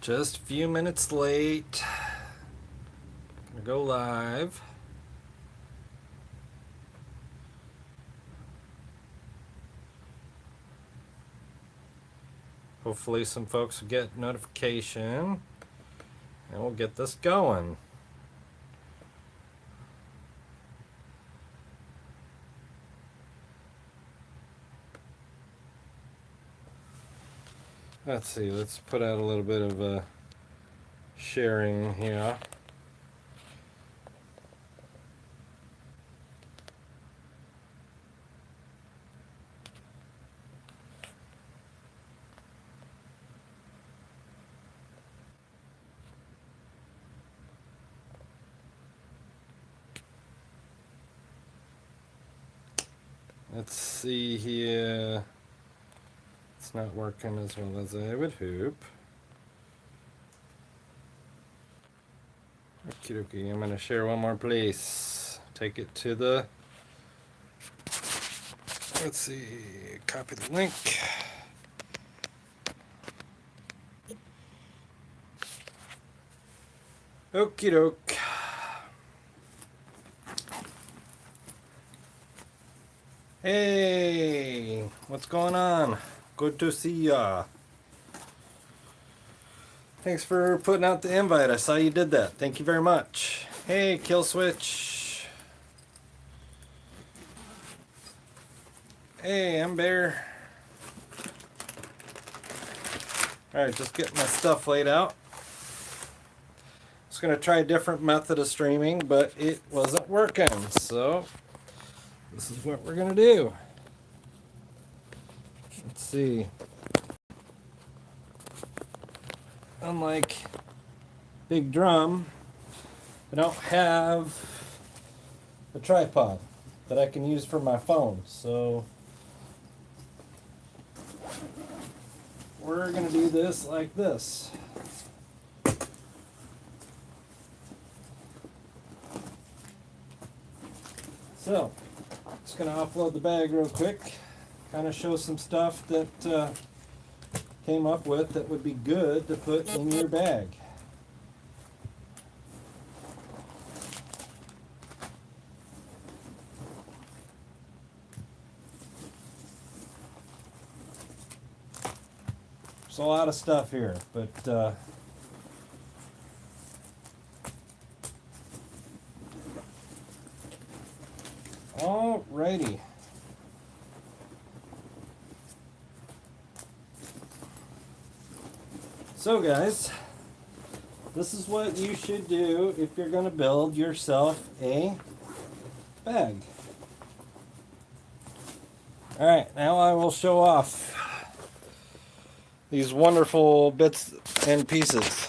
Just a few minutes late. Gonna go live. Hopefully some folks will get notification and we'll get this going. Let's see, let's put out a little bit of sharing here. Let's see here. It's not working as well as I would hope. Okie dokie, I'm going to share one more place. Take it to the, let's see, copy the link. Okie doke. Hey, what's going on? Good to see ya. Thanks for putting out the invite. I saw you did that. Thank you very much. Hey, Kill Switch. Hey, I'm Bear. Alright, just getting my stuff laid out. I was going to try a different method of streaming, but it wasn't working. So, this is what we're going to do. Let's see. Unlike Big Drum, I don't have a tripod that I can use for my phone. So we're going to do this like this. So, just going to offload the bag real quick. Kind of show some stuff that came up with that would be good to put in your bag. There's a lot of stuff here, but alrighty. So guys, this is what you should do if you're going to build yourself a bag. Alright, now I will show off these wonderful bits and pieces.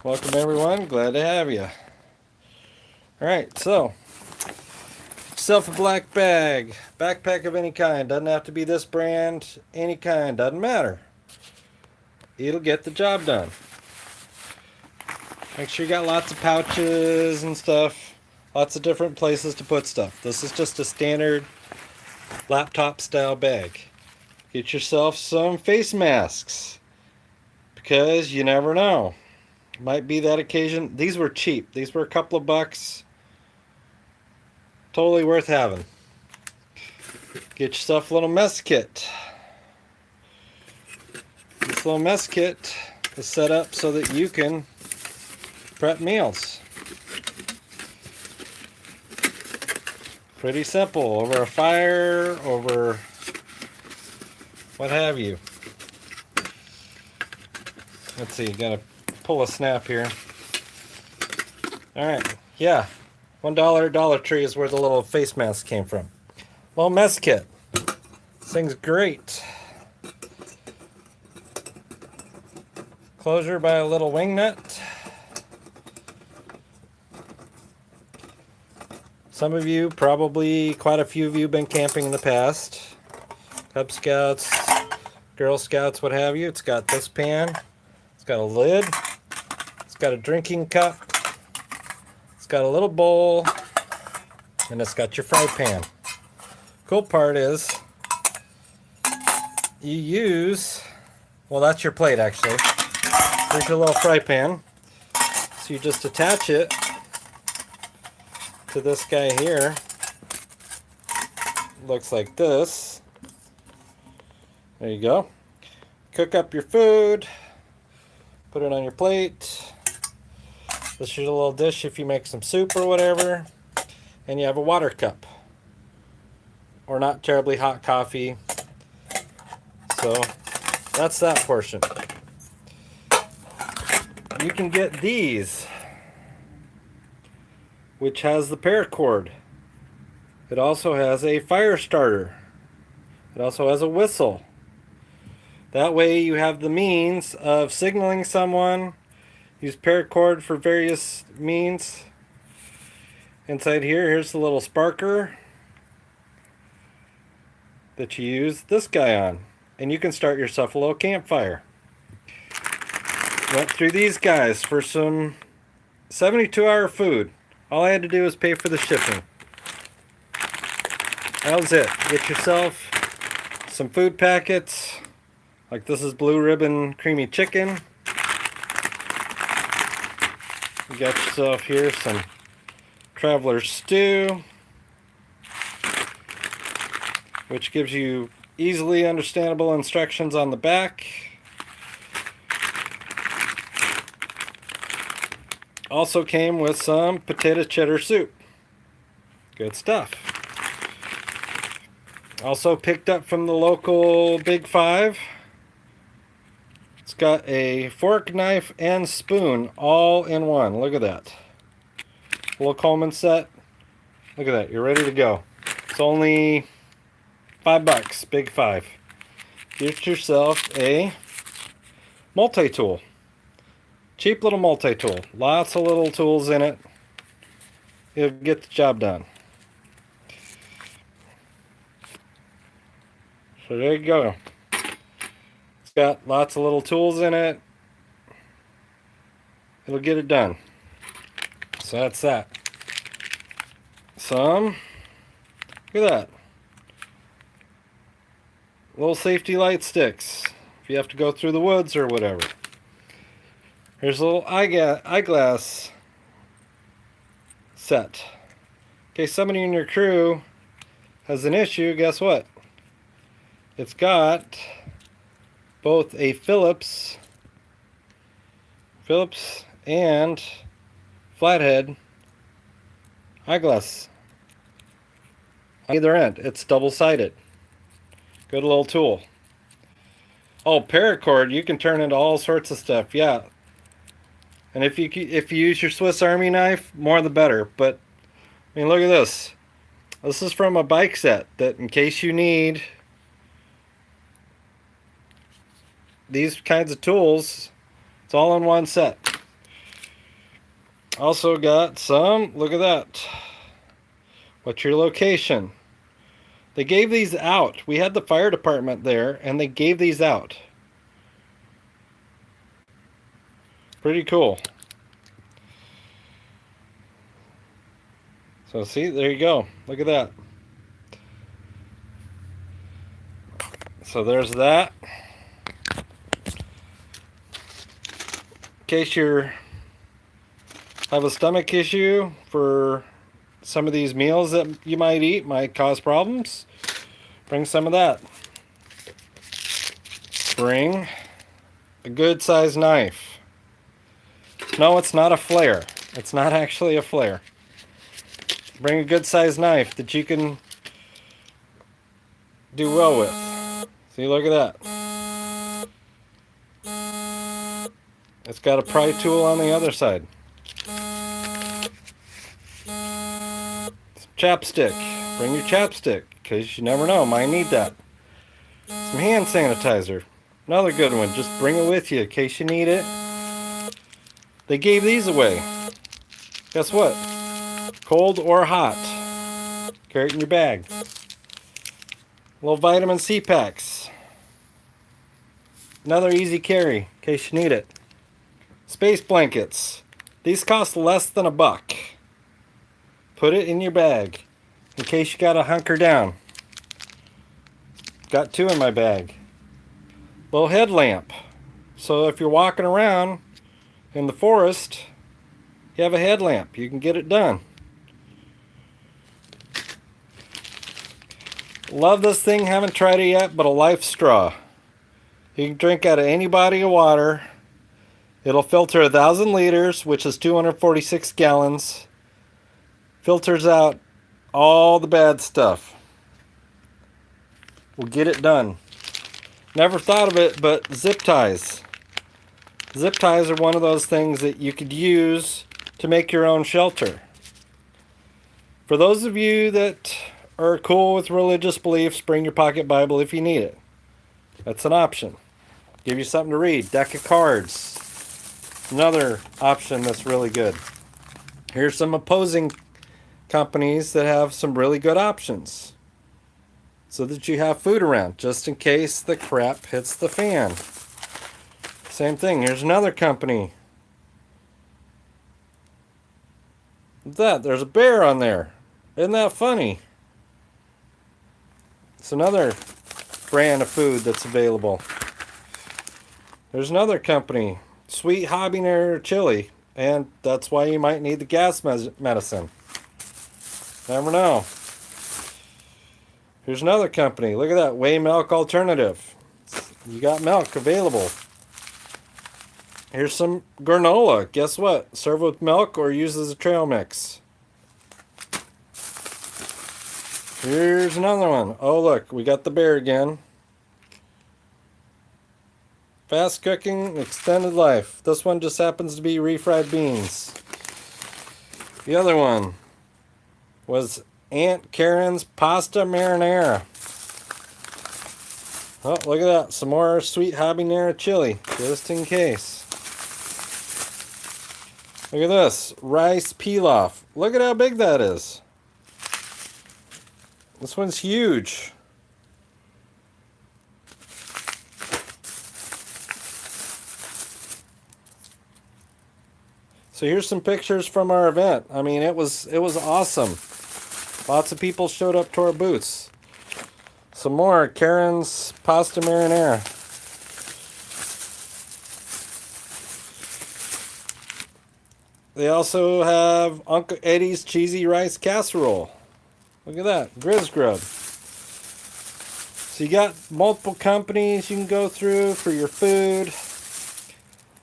Welcome everyone, glad to have you. Alright, so, yourself a black bag, backpack of any kind, doesn't have to be this brand, any kind, doesn't matter. It'll get the job done. Make sure you got lots of pouches and stuff. Lots of different places to put stuff. This is just a standard laptop style bag. Get yourself some face masks. Because you never know. Might be that occasion. These were cheap. These were a couple of bucks. Totally worth having. Get yourself a little mess kit. This little mess kit is set up so that you can prep meals. Pretty simple. Over a fire, over what have you. Let's see, gotta pull a snap here. Alright, yeah. $1 Dollar Tree is where the little face mask came from. Little mess kit. This thing's great. Closure by a little wing nut. Some of you, probably quite a few of you, have been camping in the past. Cub Scouts, Girl Scouts, what have you. It's got this pan. It's got a lid. It's got a drinking cup. It's got a little bowl. And it's got your fry pan. Cool part is you use, well, that's your plate actually. Here's your little fry pan. So you just attach it to this guy here. Looks like this. There you go. Cook up your food. Put it on your plate. This is your little dish if you make some soup or whatever. And you have a water cup. Or not terribly hot coffee. So that's that portion. You can get these, which has the paracord. It also has a fire starter. It also has a whistle. That way you have the means of signaling someone. Use paracord for various means. Inside here, here's the little sparker that you use this guy on. And you can start yourself a little campfire. Went through these guys for some 72-hour food. All I had to do was pay for the shipping. That was it. Get yourself some food packets. Like this is Blue Ribbon Creamy Chicken. You got yourself here some Traveler's Stew, which gives you easily understandable instructions on the back. Also came with some potato cheddar soup. Good stuff. Also picked up from the local Big Five. It's got a fork, knife, and spoon all in one. Look at that. Little Coleman set. Look at that. You're ready to go. It's only $5. Big Five. Get yourself a multi-tool. Cheap little multi-tool. Lots of little tools in it. It'll get the job done. So there you go. It's got lots of little tools in it. It'll get it done. So that's that. Look at that. Little safety light sticks. If you have to go through the woods or whatever. Here's a little eyeglass set. In case somebody in your crew has an issue, guess what? It's got both a Phillips and flathead eyeglass on either end. It's double-sided. Good little tool. Oh, paracord, you can turn into all sorts of stuff. Yeah. And if you use your Swiss Army knife, more the better. But I mean, look at this. This is from a bike set that in case you need these kinds of tools, it's all in one set. Also got some, look at that. What's your location? They gave these out. We had the fire department there and they gave these out. Pretty cool. So see, there you go. Look at that. So there's that. In case you have a stomach issue for some of these meals that you might eat, might cause problems, bring some of that. Bring a good sized knife. No, it's not a flare. It's not actually a flare. Bring a good sized knife that you can do well with. See, look at that. It's got a pry tool on the other side. Some chapstick. Bring your chapstick, because you never know, might need that. Some hand sanitizer. Another good one. Just bring it with you in case you need it. They gave these away. Guess what? Cold or hot. Carry it in your bag. Little vitamin C packs. Another easy carry in case you need it. Space blankets. These cost less than $1. Put it in your bag in case you gotta hunker down. Got 2 in my bag. Little headlamp. So if you're walking around in the forest, you have a headlamp. You can get it done. Love this thing. Haven't tried it yet, but a life straw. You can drink out of any body of water. It'll filter 1,000 liters, which is 246 gallons. Filters out all the bad stuff. We'll get it done. Never thought of it, but zip ties. Zip ties are one of those things that you could use to make your own shelter. For those of you that are cool with religious beliefs, bring your pocket Bible if you need it. That's an option. Give you something to read. Deck of cards. Another option that's really good. Here's some opposing companies that have some really good options, so that you have food around just in case the crap hits the fan. Same thing. Here's another company. What's that? There's a bear on there. Isn't that funny? It's another brand of food that's available. There's another company, Sweet Habanero Chili, and that's why you might need the gas medicine. Never know. Here's another company. Look at that, Whey Milk Alternative. You got milk available. Here's some granola. Guess what? Serve with milk or use as a trail mix. Here's another one. Oh, look, we got the bear again. Fast cooking, extended life. This one just happens to be refried beans. The other one was Aunt Karen's Pasta Marinara. Oh, look at that. Some more sweet habanero chili, just in case. Look at this. Rice pilaf. Look at how big that is. This one's huge. So here's some pictures from our event. I mean, it was awesome. Lots of people showed up to our booths. Some more Karen's Pasta Marinara. They also have Uncle Eddie's Cheesy Rice Casserole. Look at that, Grizz Grub. So you got multiple companies you can go through for your food.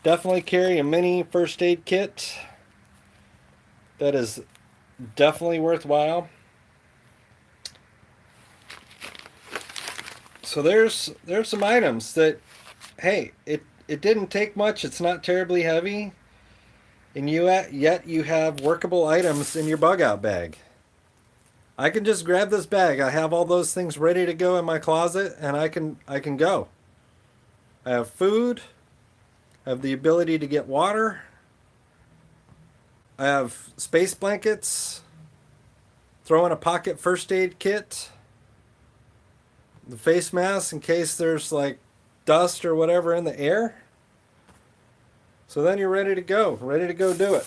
Definitely carry a mini first aid kit. That is definitely worthwhile. So there's some items that, hey, it didn't take much. It's not terribly heavy, and yet you have workable items in your bug out bag. I can just grab this bag. I have all those things ready to go in my closet, and I can go. I have food. I have the ability to get water. I have space blankets. Throw in a pocket first aid kit. The face mask in case there's like dust or whatever in the air. So then you're ready to go do it.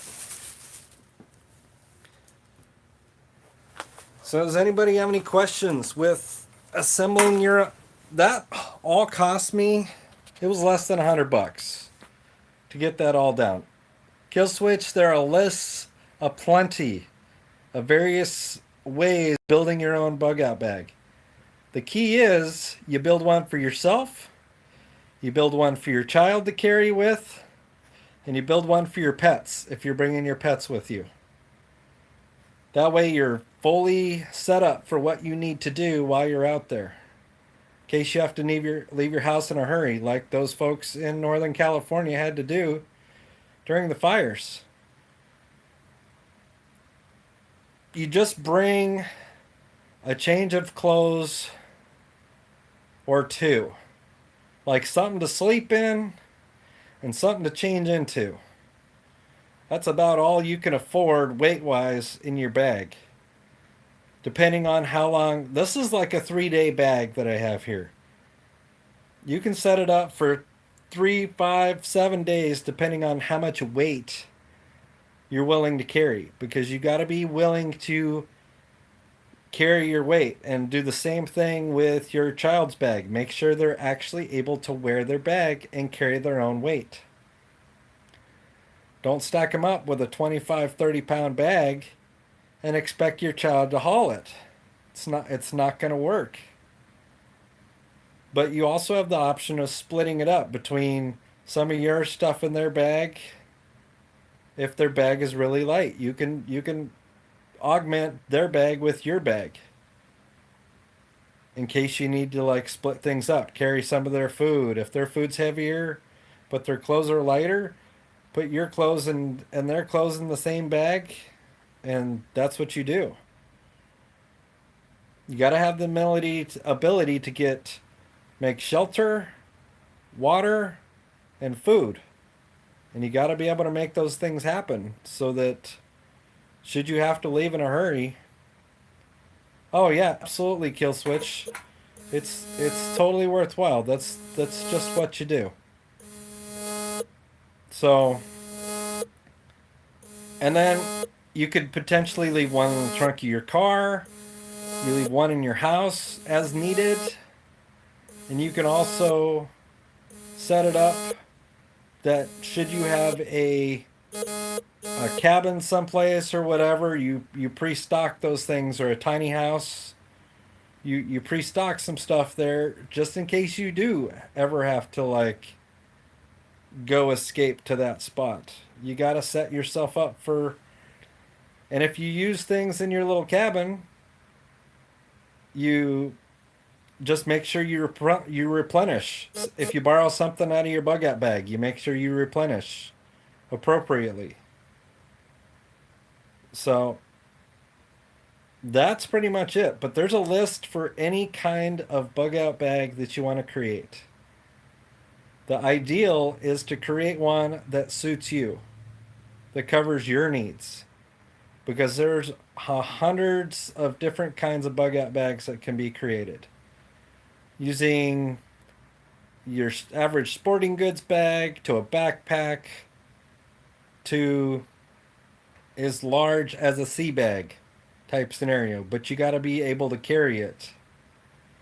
So does anybody have any questions with assembling your... That all cost me, it was less than $100 to get that all down. Kill switch, there are lists aplenty of various ways of building your own bug out bag. The key is you build one for yourself, you build one for your child to carry with, and you build one for your pets if you're bringing your pets with you. That way you're fully set up for what you need to do while you're out there. In case you have to leave your house in a hurry, like those folks in Northern California had to do during the fires. You just bring a change of clothes or two. Like something to sleep in and something to change into. That's about all you can afford weight-wise in your bag. Depending on how long... This is like a 3-day bag that I have here. You can set it up for 3, 5, 7 days depending on how much weight you're willing to carry. Because you got to be willing to carry your weight, and do the same thing with your child's bag. Make sure they're actually able to wear their bag and carry their own weight. Don't stack them up with a 25, 30-pound bag and expect your child to haul it. It's not going to work. But you also have the option of splitting it up between some of your stuff in their bag. If their bag is really light, you can augment their bag with your bag in case you need to like split things up, carry some of their food. If their food's heavier, but their clothes are lighter, put your clothes and their clothes in the same bag, and that's what you do. You got to have the ability to make shelter, water, and food. And you got to be able to make those things happen so that should you have to leave in a hurry. Oh yeah, absolutely, kill switch. It's totally worthwhile. That's just what you do. So, and then you could potentially leave one in the trunk of your car. You leave one in your house as needed. And you can also set it up that should you have a cabin someplace or whatever, you pre-stock those things, or a tiny house. You pre-stock some stuff there just in case you do ever have to like go escape to that spot. You got to set yourself up for, and if you use things in your little cabin, you just make sure you replenish. If you borrow something out of your bug out bag, you make sure you replenish appropriately. So that's pretty much it. But there's a list for any kind of bug out bag that you want to create. The ideal is to create one that suits you, that covers your needs, because there's hundreds of different kinds of bug out bags that can be created using your average sporting goods bag to a backpack to as large as a sea bag type scenario. But you got to be able to carry it.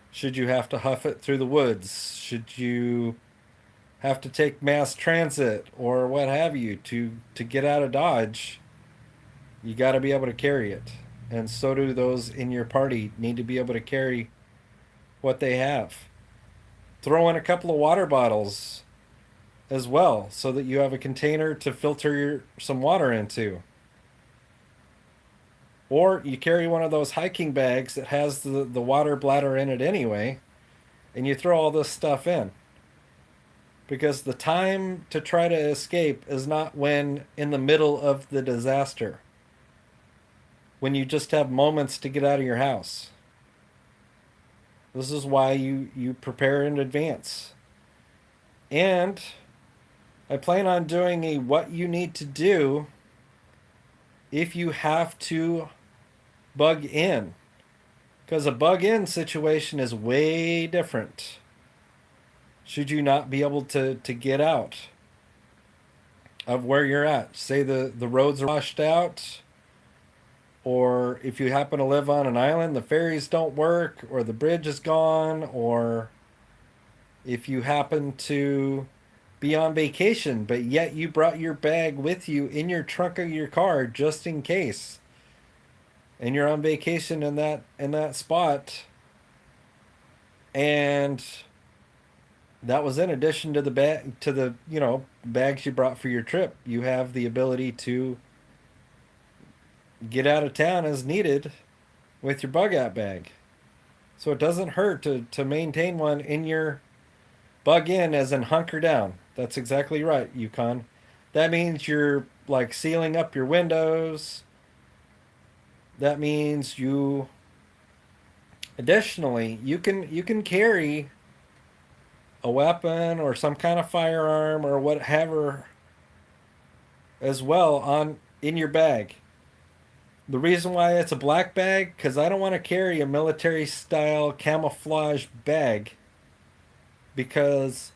Should you have to huff it through the woods? Should you have to take mass transit or what have you to get out of Dodge? You got to be able to carry it. And so do those in your party need to be able to carry what they have. Throw in a couple of water bottles as well so that you have a container to filter some water into. Or you carry one of those hiking bags that has the water bladder in it anyway, and you throw all this stuff in. Because the time to try to escape is not when in the middle of the disaster, when you just have moments to get out of your house. This is why you prepare in advance. And I plan on doing a what you need to do if you have to bug in. Because a bug in situation is way different. Should you not be able to get out of where you're at? Say the roads are washed out, or if you happen to live on an island, the ferries don't work, or the bridge is gone, or if you happen to be on vacation, but yet you brought your bag with you in your trunk of your car just in case, and you're on vacation in that spot, and that was in addition to the bags you brought for your trip. You have the ability to get out of town as needed with your bug out bag. So it doesn't hurt to maintain one in your bug in, as in hunker down. That's exactly right, Yukon. That means you're like sealing up your windows. That means additionally you can carry a weapon or some kind of firearm or whatever as well in your bag. The reason why it's a black bag, because I don't want to carry a military style camouflage bag, because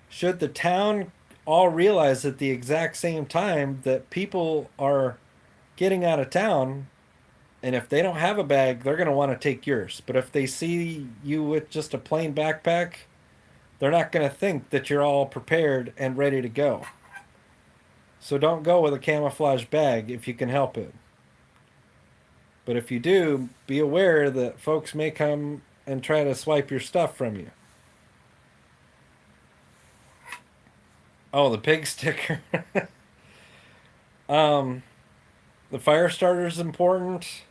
should the town all realize at the exact same time that people are getting out of town, and if they don't have a bag, they're going to want to take yours. But if they see you with just a plain backpack, they're not going to think that you're all prepared and ready to go. So don't go with a camouflage bag if you can help it. But if you do, be aware that folks may come and try to swipe your stuff from you. Oh, the pig sticker. um, the fire starter is important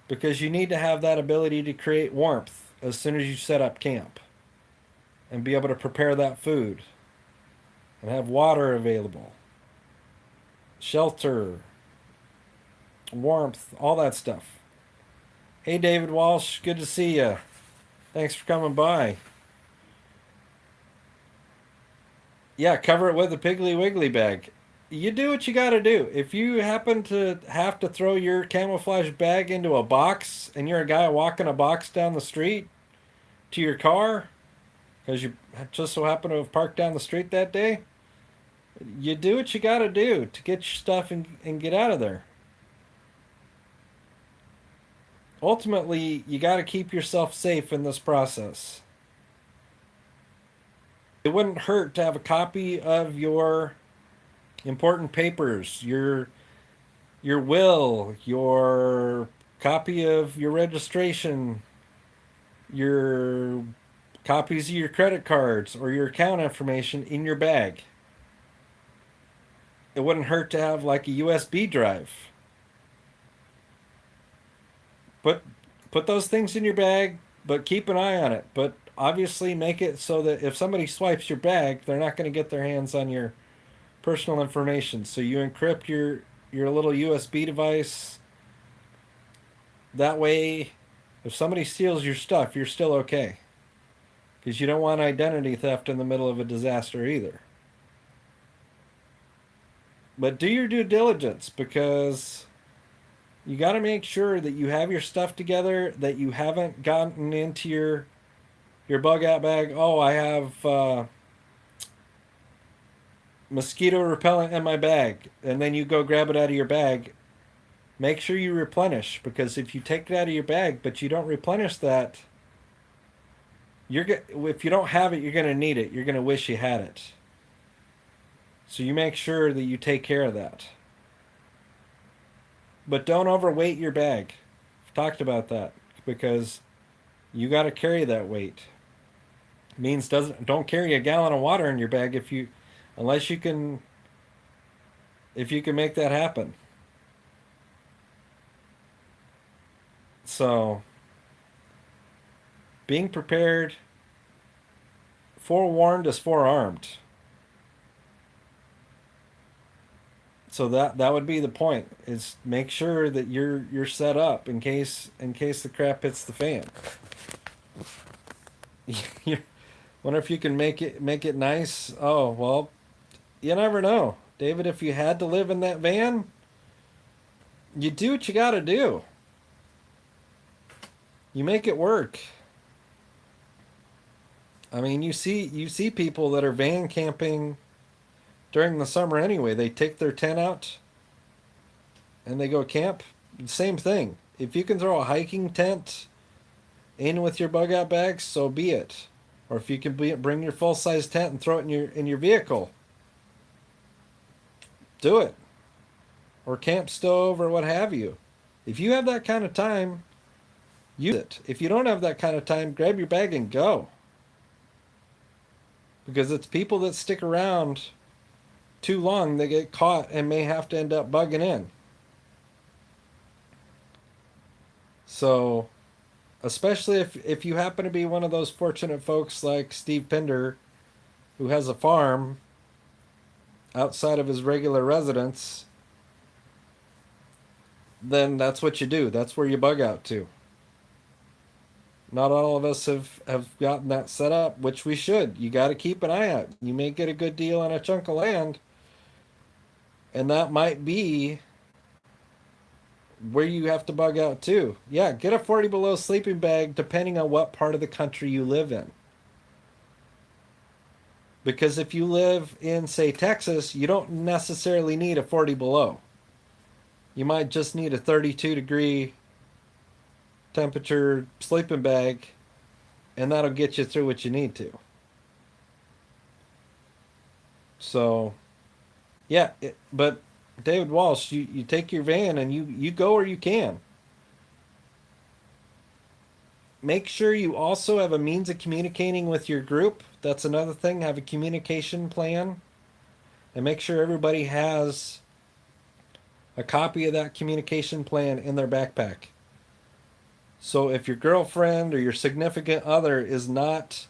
because you need to have that ability to create warmth as soon as you set up camp and be able to prepare that food and have water available, shelter, warmth, all that stuff. Hey, David Walsh, good to see you. Thanks for coming by. Yeah, cover it with a Piggly Wiggly bag. You do what you got to do. If you happen to have to throw your camouflage bag into a box and you're a guy walking a box down the street to your car because you just so happen to have parked down the street that day, you do what you got to do to get your stuff and get out of there. Ultimately, you got to keep yourself safe in this process. It wouldn't hurt to have a copy of your important papers, your will, your copy of your registration, your copies of your credit cards or your account information in your bag. It wouldn't hurt to have like a USB drive. Put put those things in your bag, but keep an eye on it. But obviously make it so that if somebody swipes your bag, they're not going to get their hands on your personal information. So you encrypt your little USB device. That way, if somebody steals your stuff, you're still okay. Because you don't want identity theft in the middle of a disaster either. But do your due diligence because you got to make sure that you have your stuff together, that you haven't gotten into your bug out bag. Oh, I have mosquito repellent in my bag, and then you go grab it out of your bag. Make sure you replenish because if you take it out of your bag but you don't replenish that, if you don't have it, you're going to need it. You're going to wish you had it. So you make sure that you take care of that. But don't overweight your bag. I've talked about that because you got to carry that weight. Means don't carry a gallon of water in your bag unless you can if you can make that happen. So being prepared, forewarned is forearmed. So that would be the point is make sure that you're set up in case the crap hits the fan. Wonder if you can make it nice. Oh, well, you never know. David, if you had to live in that van, you do what you got to do. You make it work. I mean, you see people that are van camping during the summer anyway. They take their tent out and they go camp. Same thing. If you can throw a hiking tent in with your bug out bags, so be it. Or if you can bring your full size tent and throw it in your vehicle, do it. Or camp stove or what have you. If you have that kind of time, use it. If you don't have that kind of time, grab your bag and go. Because it's people that stick around too long that get caught and may have to end up bugging in. So, especially if you happen to be one of those fortunate folks like Steve Pinder, who has a farm outside of his regular residence, then that's what you do. That's where you bug out to. Not all of us have gotten that set up, which we should. You got to keep an eye out. You may get a good deal on a chunk of land, and that might be where you have to bug out too. Yeah, get a 40 below sleeping bag depending on what part of the country you live in. Because if you live in, say, Texas, you don't necessarily need a 40 below. You might just need a 32-degree temperature sleeping bag, and that'll get you through what you need to. So Yeah, but David Walsh, you take your van and you go where you can. Make sure you also have a means of communicating with your group. That's another thing. Have a communication plan and make sure everybody has a copy of that communication plan in their backpack. So if your girlfriend or your significant other is not,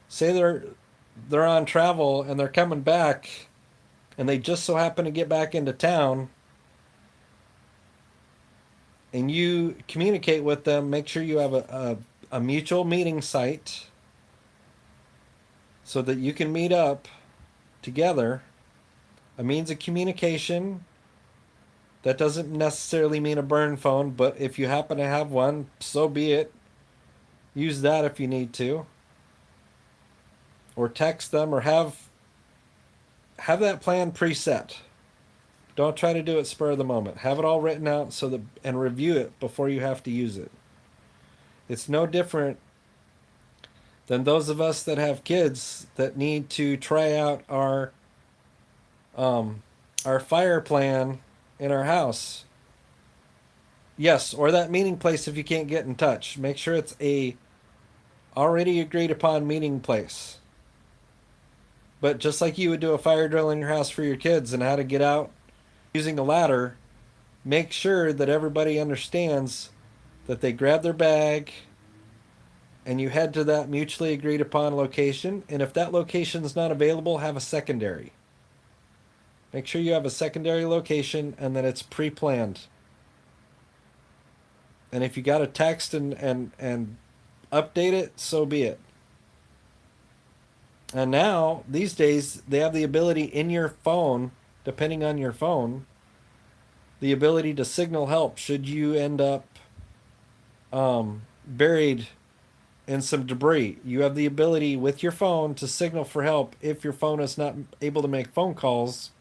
say they're on travel and they're coming back and they just so happen to get back into town and you communicate with them, make sure you have a mutual meeting site so that you can meet up together, a means of communication. That doesn't necessarily mean a burn phone, but if you happen to have one, so be it. Use that if you need to. Or text them or have that plan preset. Don't try to do it spur of the moment. Have it all written out so that and review it before you have to use it. It's no different than those of us that have kids that need to try out um, our fire plan in our house. Yes, or that meeting place if you can't get in touch. Make sure it's a already agreed upon meeting place. But just like you would do a fire drill in your house for your kids and how to get out using a ladder, make sure that everybody understands that they grab their bag and you head to that mutually agreed upon location. And if that location is not available, have a secondary. Make sure you have a secondary location and that it's pre planned. And if you got to text and update it, so be it. And now, these days, they have the ability in your phone, depending on your phone, the ability to signal help should you end up buried in some debris. You have the ability with your phone to signal for help if your phone is not able to make phone calls.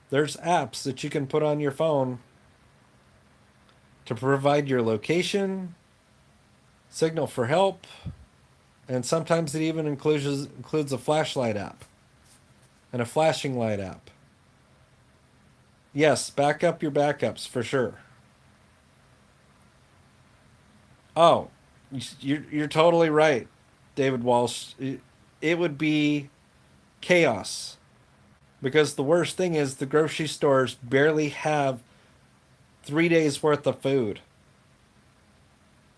There's apps that you can put on your phone to provide your location, signal for help, and sometimes it even includes a flashlight app and a flashing light app. Yes, back up your backups for sure. Oh, you're totally right, David Walsh. It would be chaos because the worst thing is the grocery stores barely have 3 days worth of food.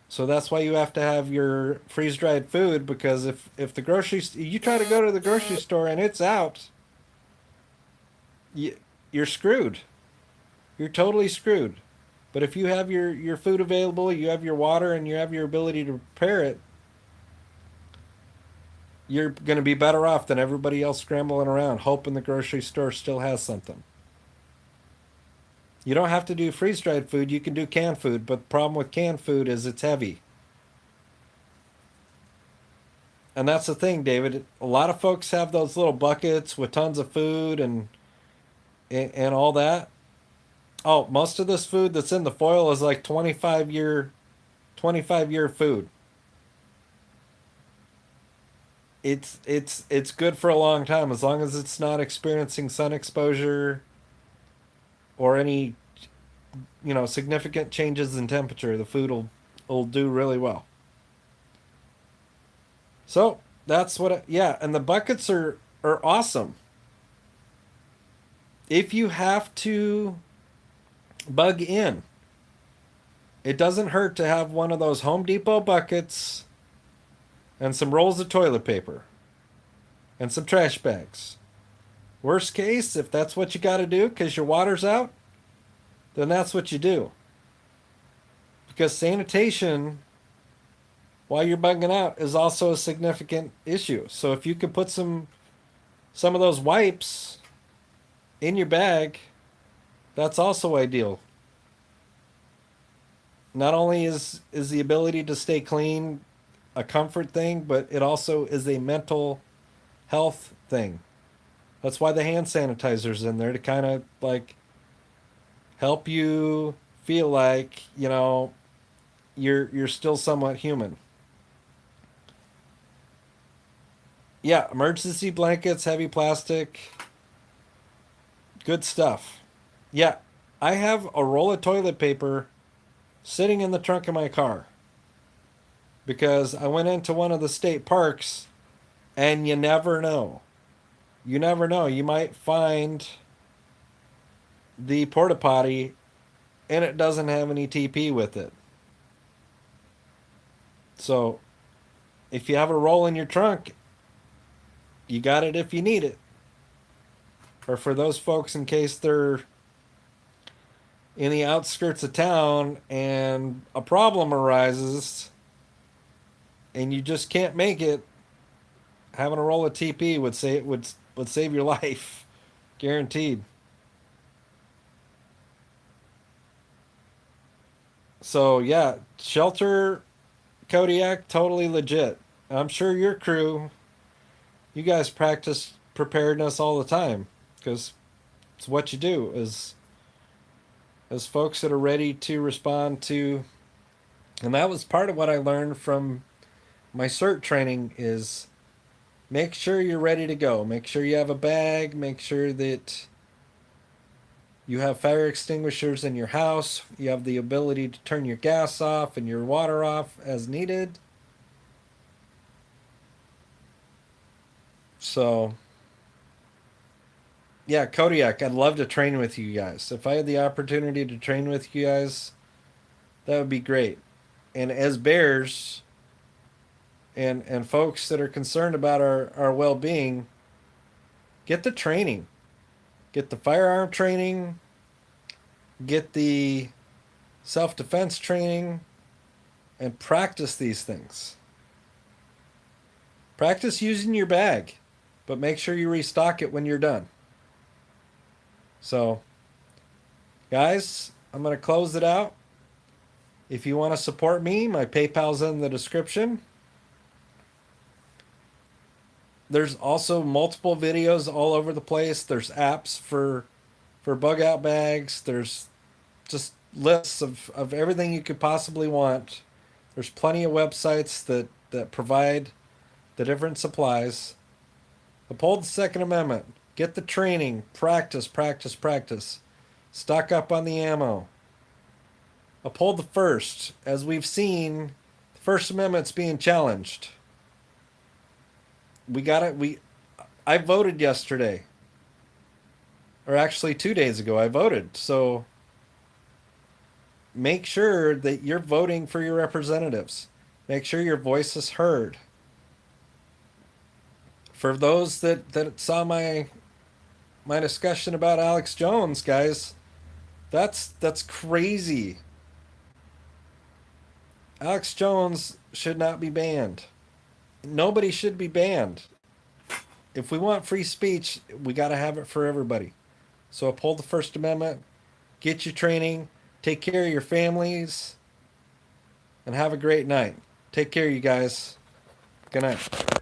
So that's why you have to have your freeze dried food because if the grocery you try to go to the grocery store and it's out, you're screwed. You're totally screwed. But if you have your food available, you have your water, and you have your ability to prepare it, you're going to be better off than everybody else scrambling around hoping the grocery store still has something. You don't have to do freeze dried food, you can do canned food, but the problem with canned food is it's heavy. And that's the thing, David. A lot of folks have those little buckets with tons of food and all that. Oh, most of this food that's in the foil is like 25-year food. It's good for a long time as long as it's not experiencing sun exposure or any significant changes in temperature. The food will do really well. So that's yeah, and the buckets are awesome. If you have to bug in, it doesn't hurt to have one of those Home Depot buckets and some rolls of toilet paper and some trash bags. Worst case, if that's what you got to do because your water's out, then that's what you do. Because sanitation while you're bugging out is also a significant issue. So if you could put some of those wipes in your bag, that's also ideal. Not only is the ability to stay clean a comfort thing, but it also is a mental health thing. That's why the hand sanitizer's in there to kind of like help you feel like, you're still somewhat human. Yeah, emergency blankets, heavy plastic. Good stuff. Yeah, I have a roll of toilet paper sitting in the trunk of my car because I went into one of the state parks and you never know. You never know. You might find the porta potty and it doesn't have any TP with it. So if you have a roll in your trunk, you got it if you need it. Or for those folks, in case they're in the outskirts of town and a problem arises and you just can't make it, having a roll of TP would save your life, guaranteed. So yeah, shelter Kodiak, totally legit. I'm sure your crew, you guys practice preparedness all the time because it's what you do as folks that are ready to respond to. And that was part of what I learned from my CERT training is make sure you're ready to go. Make sure you have a bag. Make sure that you have fire extinguishers in your house. You have the ability to turn your gas off and your water off as needed. So, yeah, Kodiak, I'd love to train with you guys. If I had the opportunity to train with you guys, that would be great. And as bears and folks that are concerned about our well-being, get the training. Get the firearm training, get the self-defense training, and practice these things. Practice using your bag, but make sure you restock it when you're done. So, guys, I'm going to close it out. If you want to support me, my PayPal's in the description. There's also multiple videos all over the place. There's apps for bug-out bags. There's just lists of everything you could possibly want. There's plenty of websites that provide the different supplies. Uphold the Second Amendment. Get the training. Practice, practice, practice. Stock up on the ammo. Uphold the First. As we've seen, the First Amendment's being challenged. We got it. I voted yesterday. Or actually 2 days ago, I voted. So make sure that you're voting for your representatives. Make sure your voice is heard. For those that saw my discussion about Alex Jones, guys, that's crazy. Alex Jones should not be banned. Nobody should be banned. If we want free speech, we got to have it for everybody. So uphold the First Amendment, get your training, take care of your families, and have a great night. Take care, you guys. Good night.